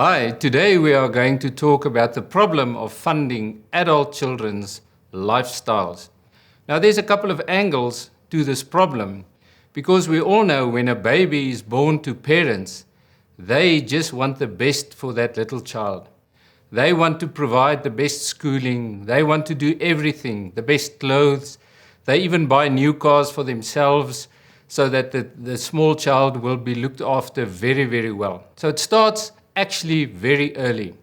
Hi, today we are going to talk about the problem of funding adult children's lifestyles. Now there's a couple of angles to this problem because we all know when a baby is born to parents, they just want the best for that little child. They want to provide the best schooling, they want to do everything, the best clothes, they even buy new cars for themselves so that the small child will be looked after very, very well. So it starts actually very early.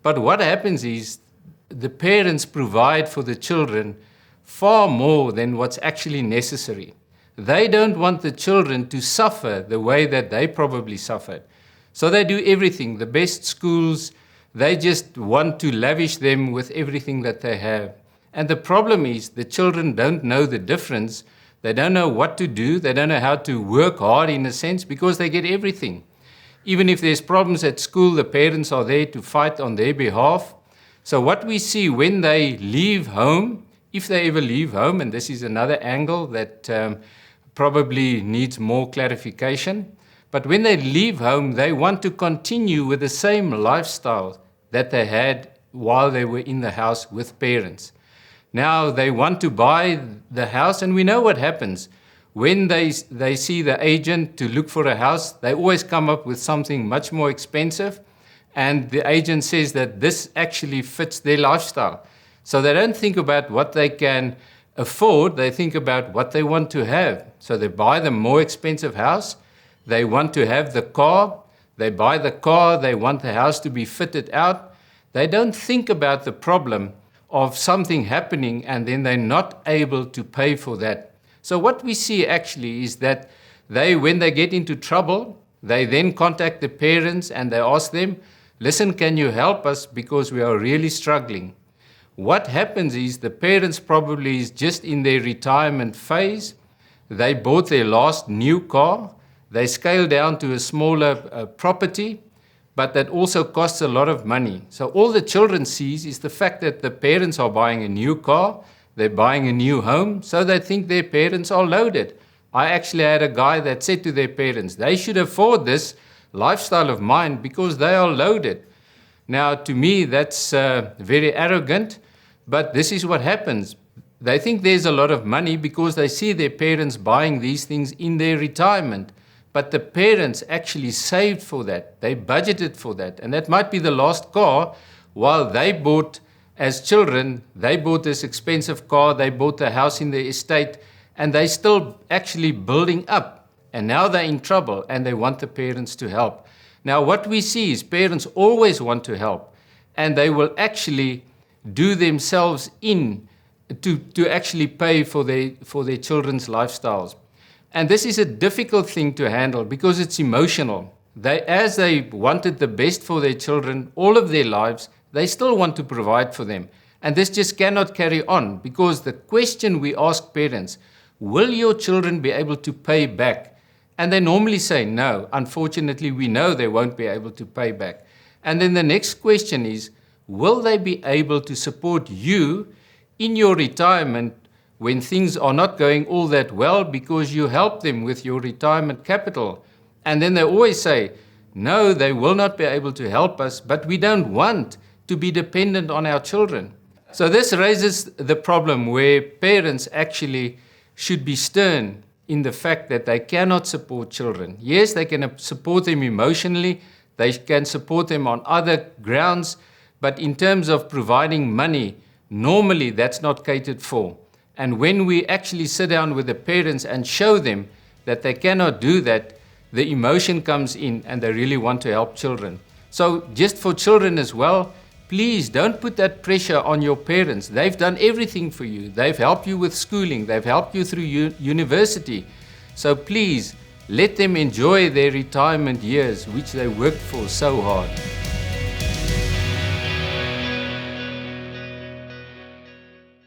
But what happens is the parents provide for the children far more than what's actually necessary. They don't want the children to suffer the way that they probably suffered. So they do everything, the best schools, they just want to lavish them with everything that they have. And the problem is the children don't know the difference. They don't know what to do. They don't know how to work hard in a sense because they get everything. Even if there's problems at school, the parents are there to fight on their behalf. So what we see when they leave home, if they ever leave home, and this is another angle that probably needs more clarification, but when they leave home, they want to continue with the same lifestyle that they had while they were in the house with parents. Now they want to buy the house, and we know what happens. When they see the agent to look for a house, they always come up with something much more expensive, and the agent says that this actually fits their lifestyle. So they don't think about what they can afford, they think about what they want to have. So they buy the more expensive house, they want to have the car, they buy the car, they want the house to be fitted out. They don't think about the problem of something happening and then they're not able to pay for that. So what we see actually is that when they get into trouble, they then contact the parents and they ask them, listen, can you help us because we are really struggling? What happens is the parents probably is just in their retirement phase. They bought their last new car. They scale down to a smaller property, but that also costs a lot of money. So all the children sees is the fact that the parents are buying a new car, they're buying a new home, so they think their parents are loaded. I actually had a guy that said to their parents, they should afford this lifestyle of mine because they are loaded. Now, to me, that's very arrogant, but this is what happens. They think there's a lot of money because they see their parents buying these things in their retirement. But the parents actually saved for that. They budgeted for that. And that might be the last car while they bought, as children, they bought this expensive car, they bought the house in the estate, and they still actually building up. And now they're in trouble and they want the parents to help. Now what we see is parents always want to help, and they will actually do themselves in to actually pay for their children's lifestyles. And this is a difficult thing to handle because it's emotional. As they wanted the best for their children all of their lives, they still want to provide for them. And this just cannot carry on because the question we ask parents, will your children be able to pay back? And they normally say no. Unfortunately, we know they won't be able to pay back. And then the next question is, will they be able to support you in your retirement when things are not going all that well because you help them with your retirement capital? And then they always say, no, they will not be able to help us, but we don't want to be dependent on our children. So this raises the problem where parents actually should be stern in the fact that they cannot support children. Yes, they can support them emotionally, they can support them on other grounds, but in terms of providing money, normally that's not catered for. And when we actually sit down with the parents and show them that they cannot do that, the emotion comes in and they really want to help children. So just for children as well, please don't put that pressure on your parents. They've done everything for you. They've helped you with schooling. They've helped you through university. So please let them enjoy their retirement years, which they worked for so hard.